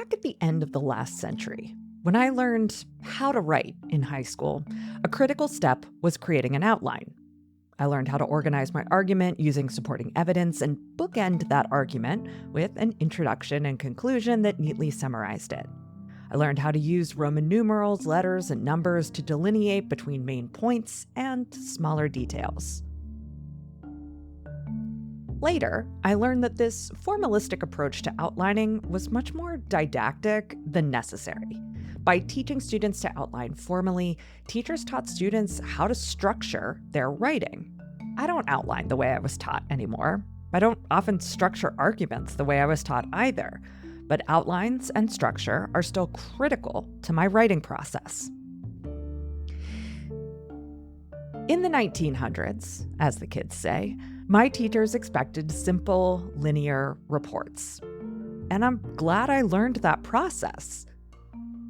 Back at the end of the last century, when I learned how to write in high school, a critical step was creating an outline. I learned how to organize my argument using supporting evidence and bookend that argument with an introduction and conclusion that neatly summarized it. I learned how to use Roman numerals, letters, and numbers to delineate between main points and smaller details. Later, I learned that this formalistic approach to outlining was much more didactic than necessary. By teaching students to outline formally, teachers taught students how to structure their writing. I don't outline the way I was taught anymore. I don't often structure arguments the way I was taught either. But outlines and structure are still critical to my writing process. In the 1900s, as the kids say, my teachers expected simple, linear reports. And I'm glad I learned that process.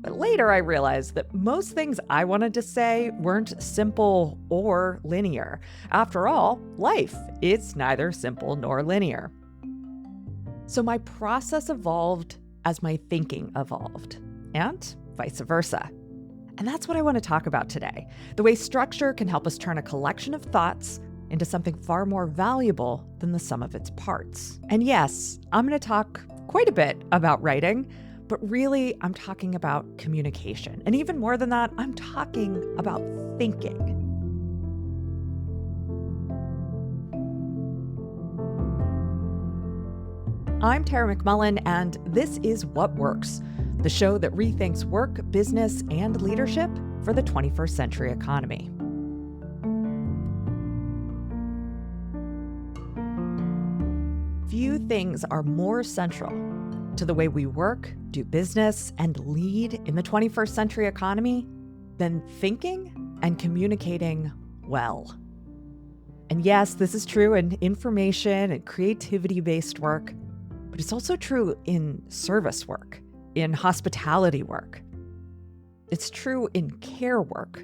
But later I realized that most things I wanted to say weren't simple or linear. After all, life is neither simple nor linear. So my process evolved as my thinking evolved, and vice versa. And that's what I want to talk about today, the way structure can help us turn a collection of thoughts into something far more valuable than the sum of its parts. And yes, I'm going to talk quite a bit about writing, but really I'm talking about communication. And even more than that, I'm talking about thinking. I'm Tara McMullen, and this is What Works, the show that rethinks work, business, and leadership for the 21st century economy. Few things are more central to the way we work, do business, and lead in the 21st century economy than thinking and communicating well. And yes, this is true in information and creativity-based work, but it's also true in service work, in hospitality work. It's true in care work.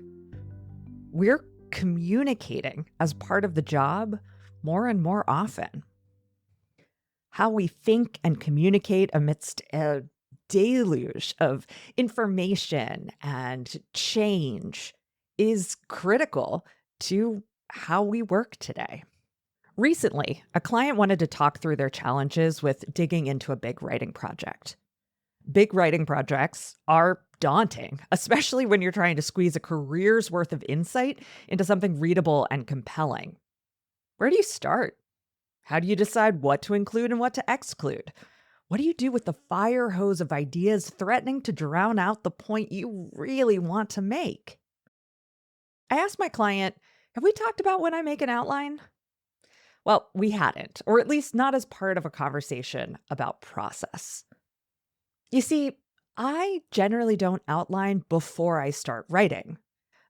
We're communicating as part of the job more and more often. How we think and communicate amidst a deluge of information and change is critical to how we work today. Recently, a client wanted to talk through their challenges with digging into a big writing project. Big writing projects are daunting, especially when you're trying to squeeze a career's worth of insight into something readable and compelling. Where do you start? How do you decide what to include and what to exclude? What do you do with the fire hose of ideas threatening to drown out the point you really want to make? I asked my client, have we talked about when I make an outline? Well, we hadn't, or at least not as part of a conversation about process. You see, I generally don't outline before I start writing.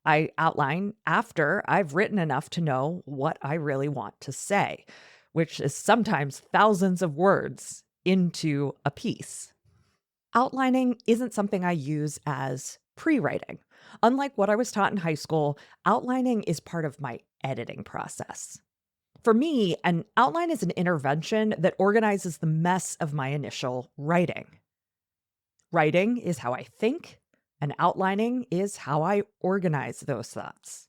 I outline after I've written enough to know what I really want to say, which is sometimes thousands of words into a piece. Outlining isn't something I use as pre-writing. Unlike what I was taught in high school, outlining is part of my editing process. For me, an outline is an intervention that organizes the mess of my initial writing. Writing is how I think, and outlining is how I organize those thoughts.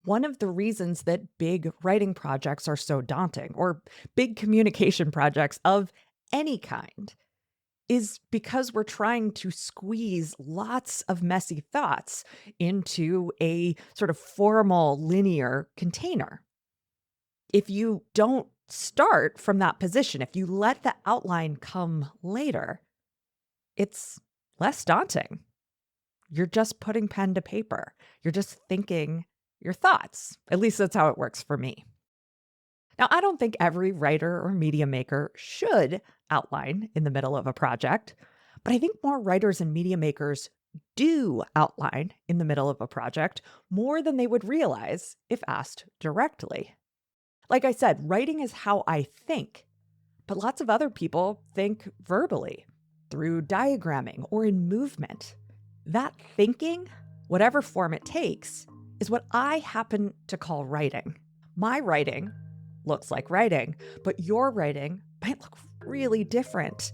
One of the reasons that big writing projects are so daunting, or big communication projects of any kind, is because we're trying to squeeze lots of messy thoughts into a sort of formal, linear container. If you don't start from that position, if you let the outline come later, it's less daunting. You're just putting pen to paper. You're just thinking your thoughts. At least that's how it works for me. Now, I don't think every writer or media maker should outline in the middle of a project, but I think more writers and media makers do outline in the middle of a project more than they would realize if asked directly. Like I said, writing is how I think, but lots of other people think verbally, through diagramming or in movement. That thinking, whatever form it takes, is what I happen to call writing. My writing looks like writing, but your writing might look really different.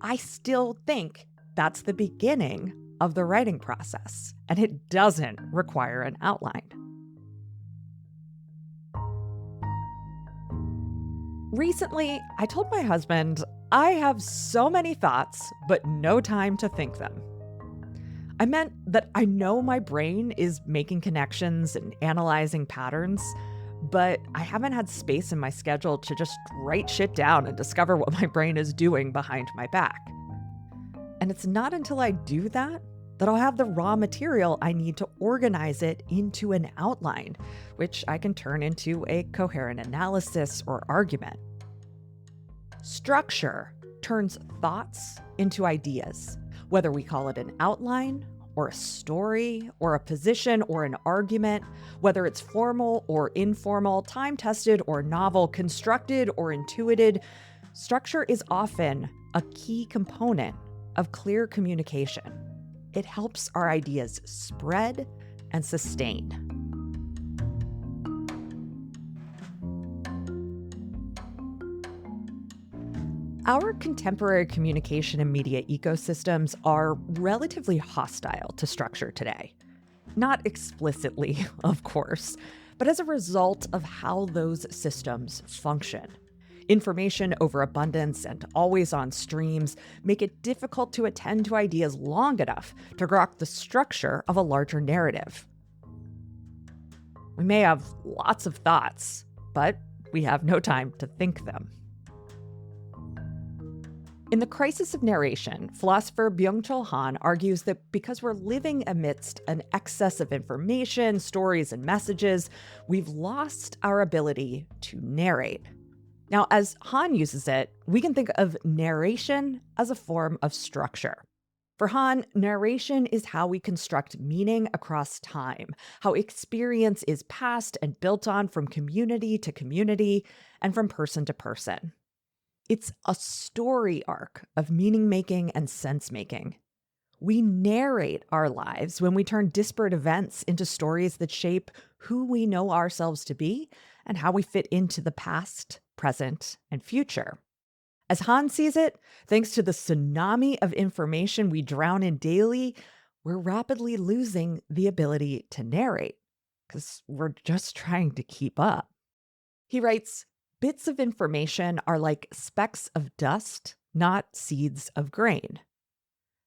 I still think That's the beginning of the writing process, and it doesn't require an outline. Recently, I told my husband, I have so many thoughts, but no time to think them. I meant that I know my brain is making connections and analyzing patterns, but I haven't had space in my schedule to just write shit down and discover what my brain is doing behind my back. And it's not until I do that I'll have the raw material I need to organize it into an outline, which I can turn into a coherent analysis or argument. Structure turns thoughts into ideas, whether we call it an outline or a story or a position or an argument, whether it's formal or informal, time-tested or novel, constructed or intuited. Structure is often a key component of clear communication. It helps our ideas spread and sustain. Our contemporary communication and media ecosystems are relatively hostile to structure today. Not explicitly, of course, but as a result of how those systems function. Information overabundance and always-on streams make it difficult to attend to ideas long enough to grok the structure of a larger narrative. We may have lots of thoughts, but we have no time to think them. In The Crisis of Narration, philosopher Byung-Chul argues that because we're living amidst an excess of information, stories, and messages, we've lost our ability to narrate. Now, as Han uses it, we can think of narration as a form of structure. For Han, narration is how we construct meaning across time, how experience is passed and built on from community to community and from person to person. It's a story arc of meaning-making and sense-making. We narrate our lives when we turn disparate events into stories that shape who we know ourselves to be and how we fit into the past, present, and future. As Han sees it, thanks to the tsunami of information we drown in daily, we're rapidly losing the ability to narrate because we're just trying to keep up. He writes, "Bits of information are like specks of dust, not seeds of grain."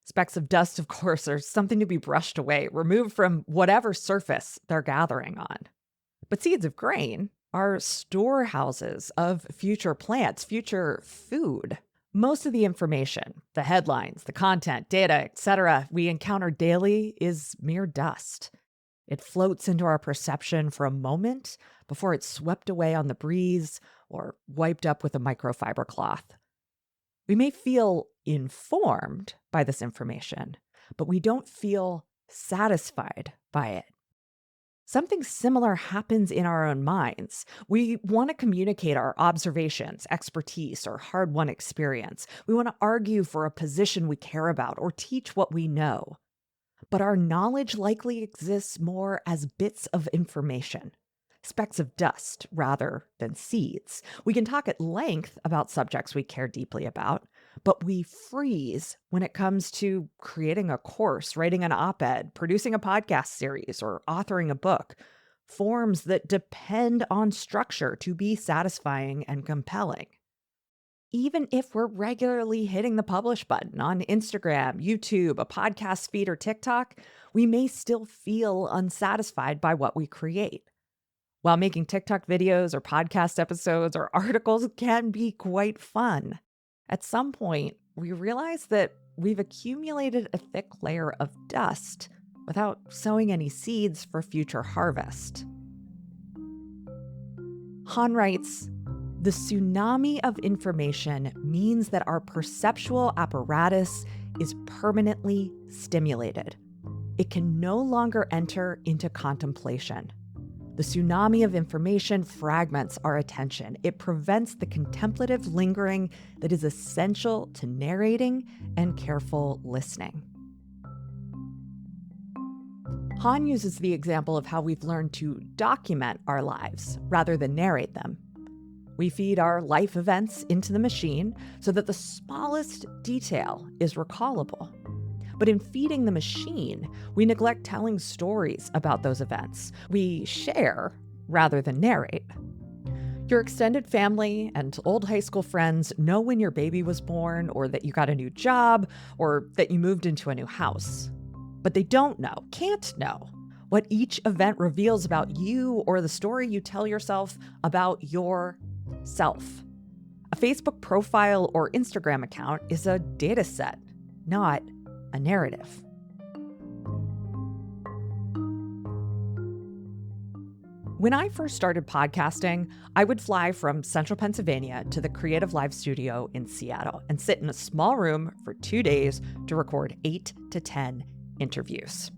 Specks of dust, of course, are something to be brushed away, removed from whatever surface they're gathering on. But seeds of grain are storehouses of future plants, future food. Most of the information, the headlines, the content, data, etc., we encounter daily is mere dust. It floats into our perception for a moment before it's swept away on the breeze or wiped up with a microfiber cloth. We may feel informed by this information, but we don't feel satisfied by it. Something similar happens in our own minds. We want to communicate our observations, expertise, or hard-won experience. We want to argue for a position we care about or teach what we know. But our knowledge likely exists more as bits of information, specks of dust rather than seeds. We can talk at length about subjects we care deeply about, but we freeze when it comes to creating a course, writing an op-ed, producing a podcast series, or authoring a book, forms that depend on structure to be satisfying and compelling. Even if we're regularly hitting the publish button on Instagram, YouTube, a podcast feed, or TikTok, we may still feel unsatisfied by what we create. While making TikTok videos or podcast episodes or articles can be quite fun, at some point, we realize that we've accumulated a thick layer of dust without sowing any seeds for future harvest. Han writes, "The tsunami of information means that our perceptual apparatus is permanently stimulated. It can no longer enter into contemplation. The tsunami of information fragments our attention. It prevents the contemplative lingering that is essential to narrating and careful listening." Han uses the example of how we've learned to document our lives rather than narrate them. We feed our life events into the machine so that the smallest detail is recallable. But in feeding the machine, we neglect telling stories about those events. We share rather than narrate. Your extended family and old high school friends know when your baby was born, or that you got a new job, or that you moved into a new house. But they don't know, can't know, what each event reveals about you or the story you tell yourself about yourself. A Facebook profile or Instagram account is a data set, not a narrative. When I first started podcasting, I would fly from central Pennsylvania to the Creative Live studio in Seattle and sit in a small room for 2 days to record 8 to 10 interviews.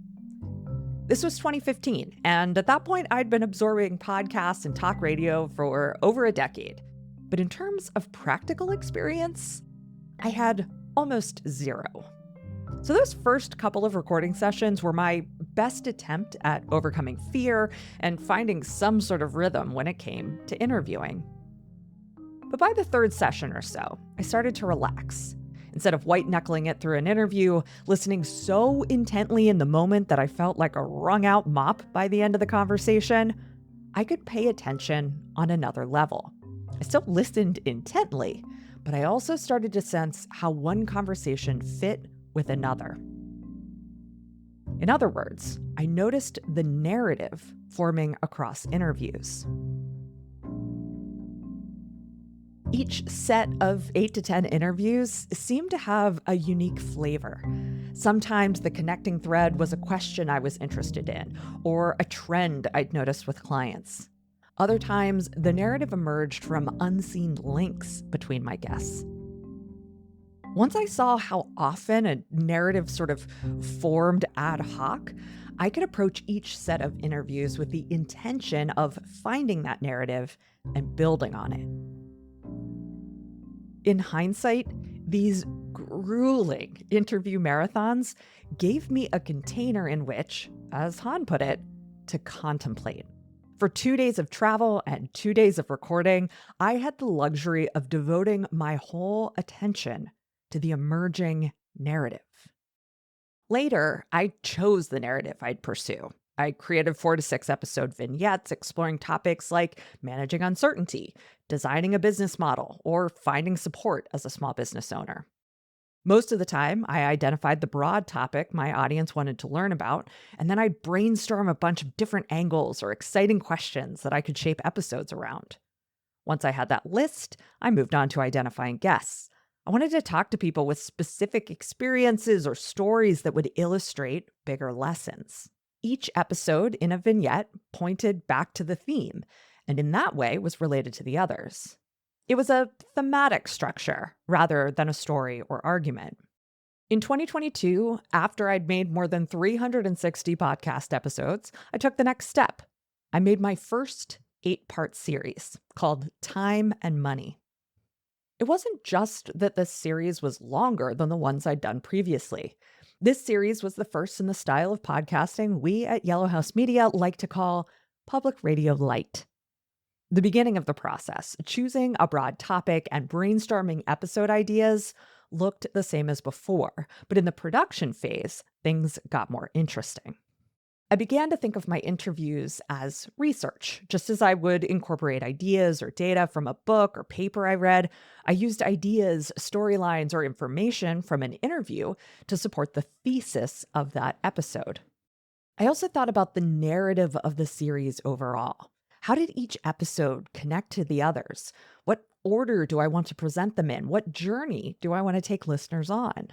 This was 2015, and at that point, I'd been absorbing podcasts and talk radio for over a decade. But in terms of practical experience, I had almost zero. So those first couple of recording sessions were my best attempt at overcoming fear and finding some sort of rhythm when it came to interviewing. But by the third session or so, I started to relax. Instead of white-knuckling it through an interview, listening so intently in the moment that I felt like a wrung-out mop by the end of the conversation, I could pay attention on another level. I still listened intently, but I also started to sense how one conversation fit with another. In other words, I noticed the narrative forming across interviews. Each set of 8 to 10 interviews seemed to have a unique flavor. Sometimes the connecting thread was a question I was interested in, or a trend I'd noticed with clients. Other times, the narrative emerged from unseen links between my guests. Once I saw how often a narrative sort of formed ad hoc, I could approach each set of interviews with the intention of finding that narrative and building on it. In hindsight, these grueling interview marathons gave me a container in which, as Han put it, to contemplate. For 2 days of travel and 2 days of recording, I had the luxury of devoting my whole attention to the emerging narrative. Later, I chose the narrative I'd pursue. I created 4 to 6 episode vignettes exploring topics like managing uncertainty, designing a business model, or finding support as a small business owner. Most of the time, I identified the broad topic my audience wanted to learn about, and then I'd brainstorm a bunch of different angles or exciting questions that I could shape episodes around. Once I had that list, I moved on to identifying guests. I wanted to talk to people with specific experiences or stories that would illustrate bigger lessons. Each episode in a vignette pointed back to the theme, and in that way was related to the others. It was a thematic structure rather than a story or argument. In 2022, after I'd made more than 360 podcast episodes, I took the next step. I made my first 8-part series called Time and Money. It wasn't just that this series was longer than the ones I'd done previously. This series was the first in the style of podcasting we at Yellow House Media like to call public radio light. The beginning of the process, choosing a broad topic and brainstorming episode ideas, looked the same as before, but in the production phase, things got more interesting. I began to think of my interviews as research. Just as I would incorporate ideas or data from a book or paper I read, I used ideas, storylines, or information from an interview to support the thesis of that episode. I also thought about the narrative of the series overall. How did each episode connect to the others? What order do I want to present them in? What journey do I want to take listeners on?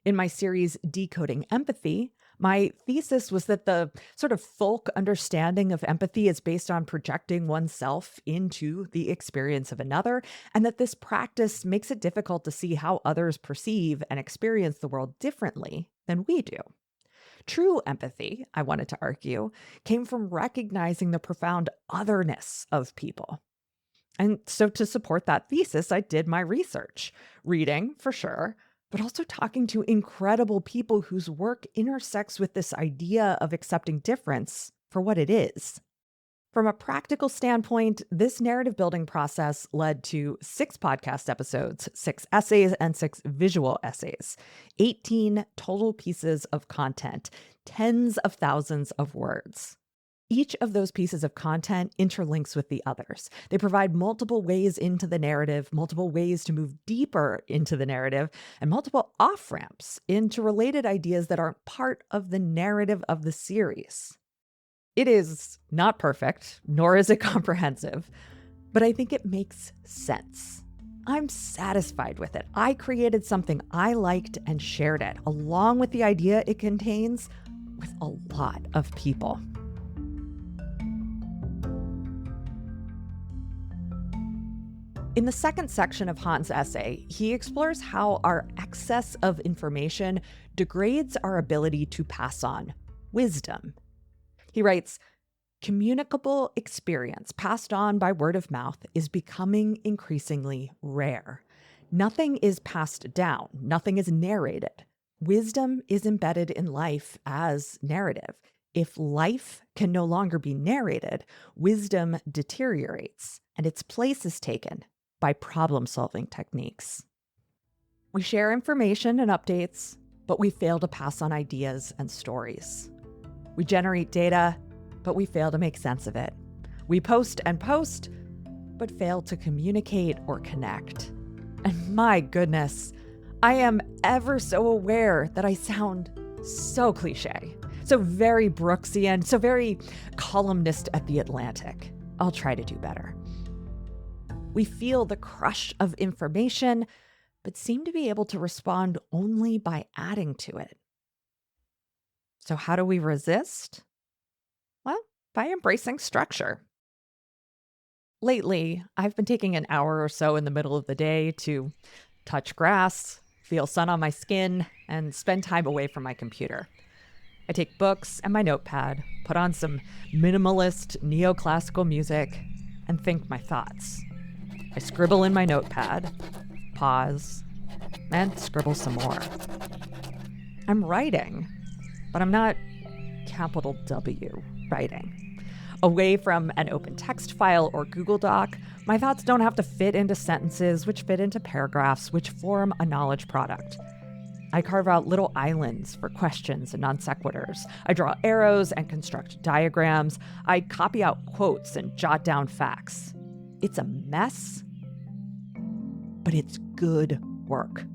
In my series, Decoding Empathy, my thesis was that the sort of folk understanding of empathy is based on projecting oneself into the experience of another, and that this practice makes it difficult to see how others perceive and experience the world differently than we do. True empathy, I wanted to argue, came from recognizing the profound otherness of people. And so to support that thesis, I did my research, reading for sure, but also talking to incredible people whose work intersects with this idea of accepting difference for what it is. From a practical standpoint, this narrative building process led to 6 podcast episodes, 6 essays, and 6 visual essays, 18 total pieces of content, tens of thousands of words. Each of those pieces of content interlinks with the others. They provide multiple ways into the narrative, multiple ways to move deeper into the narrative, and multiple off-ramps into related ideas that aren't part of the narrative of the series. It is not perfect, nor is it comprehensive, but I think it makes sense. I'm satisfied with it. I created something I liked and shared it, along with the idea it contains, with a lot of people. In the second section of Han's essay, he explores how our excess of information degrades our ability to pass on wisdom. He writes, "Communicable experience passed on by word of mouth is becoming increasingly rare. Nothing is passed down, nothing is narrated. Wisdom is embedded in life as narrative. If life can no longer be narrated, wisdom deteriorates, and its place is taken by problem-solving techniques. We share information and updates, but we fail to pass on ideas and stories. We generate data, but we fail to make sense of it. We post and post, but fail to communicate or connect. And my goodness, I am ever so aware that I sound so cliche, so very Brooksian, so very columnist at The Atlantic. I'll try to do better. We feel the crush of information, but seem to be able to respond only by adding to it. So how do we resist? Well, by embracing structure. Lately, I've been taking an hour or so in the middle of the day to touch grass, feel sun on my skin, and spend time away from my computer. I take books and my notepad, put on some minimalist neoclassical music, and think my thoughts. I scribble in my notepad, pause, and scribble some more. I'm writing, but I'm not capital W writing. Away from an open text file or Google Doc, my thoughts don't have to fit into sentences, which fit into paragraphs, which form a knowledge product. I carve out little islands for questions and non sequiturs. I draw arrows and construct diagrams. I copy out quotes and jot down facts. It's a mess, but it's good work.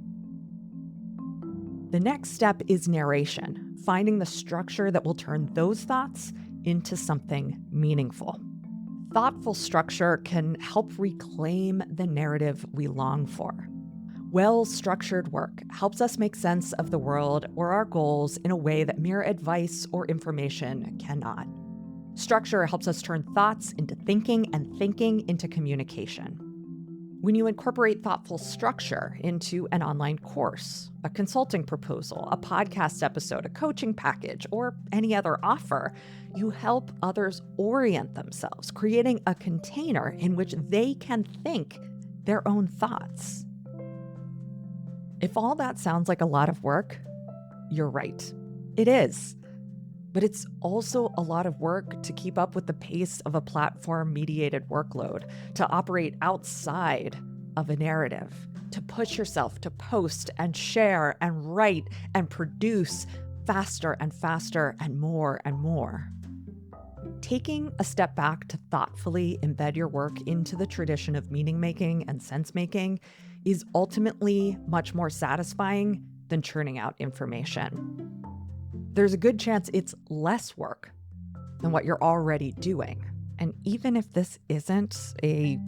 The next step is narration, finding the structure that will turn those thoughts into something meaningful. Thoughtful structure can help reclaim the narrative we long for. Well-structured work helps us make sense of the world or our goals in a way that mere advice or information cannot. Structure helps us turn thoughts into thinking and thinking into communication. When you incorporate thoughtful structure into an online course, a consulting proposal, a podcast episode, a coaching package, or any other offer, you help others orient themselves, creating a container in which they can think their own thoughts. If all that sounds like a lot of work, you're right. It is. But it's also a lot of work to keep up with the pace of a platform-mediated workload, to operate outside of a narrative, to push yourself to post and share and write and produce faster and faster and more and more. Taking a step back to thoughtfully embed your work into the tradition of meaning-making and sense-making is ultimately much more satisfying than churning out information. There's a good chance it's less work than what you're already doing. And even if this isn't a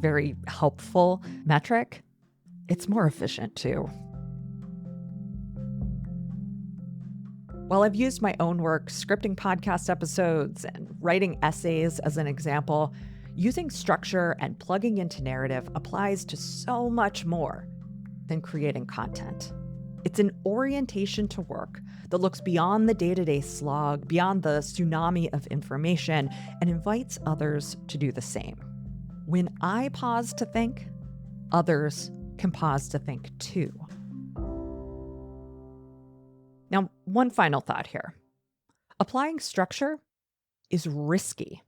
very helpful metric, it's more efficient too. While I've used my own work scripting podcast episodes and writing essays as an example, using structure and plugging into narrative applies to so much more than creating content. It's an orientation to work that looks beyond the day-to-day slog, beyond the tsunami of information, and invites others to do the same. When I pause to think, others can pause to think too. Now, one final thought here. Applying structure is risky.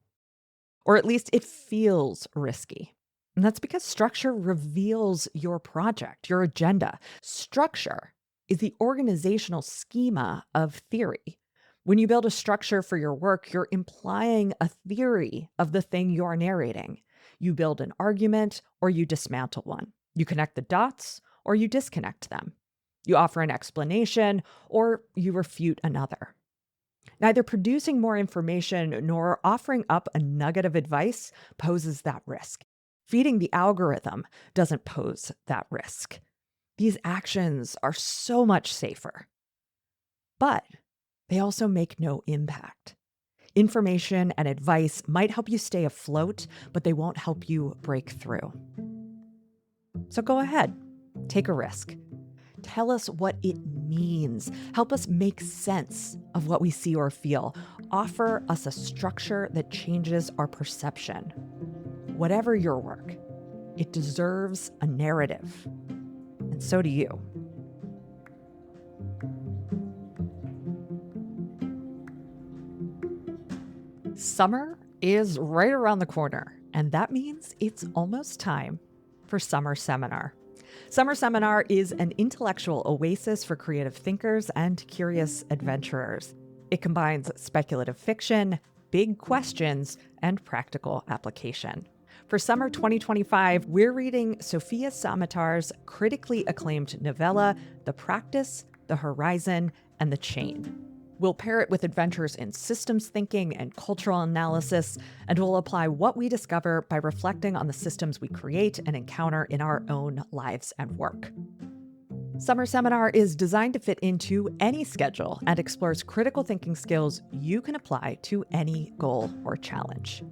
Or at least it feels risky. And that's because structure reveals your project, your agenda. Structure is the organizational schema of theory. When you build a structure for your work, you're implying a theory of the thing you're narrating. You build an argument or you dismantle one. You connect the dots or you disconnect them. You offer an explanation or you refute another. Neither producing more information nor offering up a nugget of advice poses that risk. Feeding the algorithm doesn't pose that risk. These actions are so much safer. But they also make no impact. Information and advice might help you stay afloat, but they won't help you break through. So go ahead, take a risk. Tell us what it means. Help us make sense of what we see or feel. Offer us a structure that changes our perception. Whatever your work, it deserves a narrative. And so do you. Summer is right around the corner, and that means it's almost time for Summer Seminar. Summer Seminar is an intellectual oasis for creative thinkers and curious adventurers. It combines speculative fiction, big questions, and practical application. For summer 2025, we're reading Sofia Samatar's critically acclaimed novella, The Practice, The Horizon, and The Chain. We'll pair it with adventures in systems thinking and cultural analysis, and we'll apply what we discover by reflecting on the systems we create and encounter in our own lives and work. Summer Seminar is designed to fit into any schedule and explores critical thinking skills you can apply to any goal or challenge.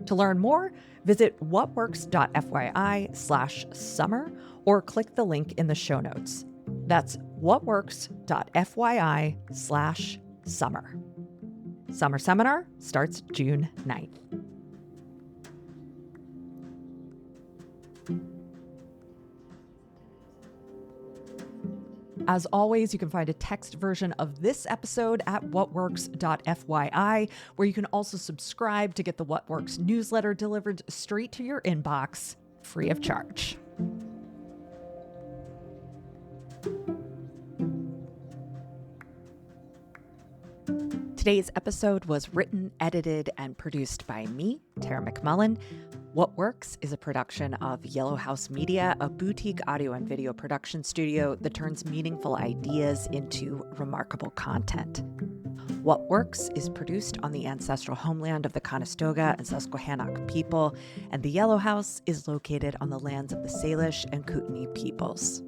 To learn more, visit whatworks.fyi/summer or click the link in the show notes. That's whatworks.fyi/summer. Summer Seminar starts June 9th. As always, you can find a text version of this episode at whatworks.fyi, where you can also subscribe to get the What Works newsletter delivered straight to your inbox, free of charge. Today's episode was written, edited, and produced by me, Tara McMullen. What Works is a production of Yellow House Media, a boutique audio and video production studio that turns meaningful ideas into remarkable content. What Works is produced on the ancestral homeland of the Conestoga and Susquehannock people, and the Yellow House is located on the lands of the Salish and Kootenai peoples.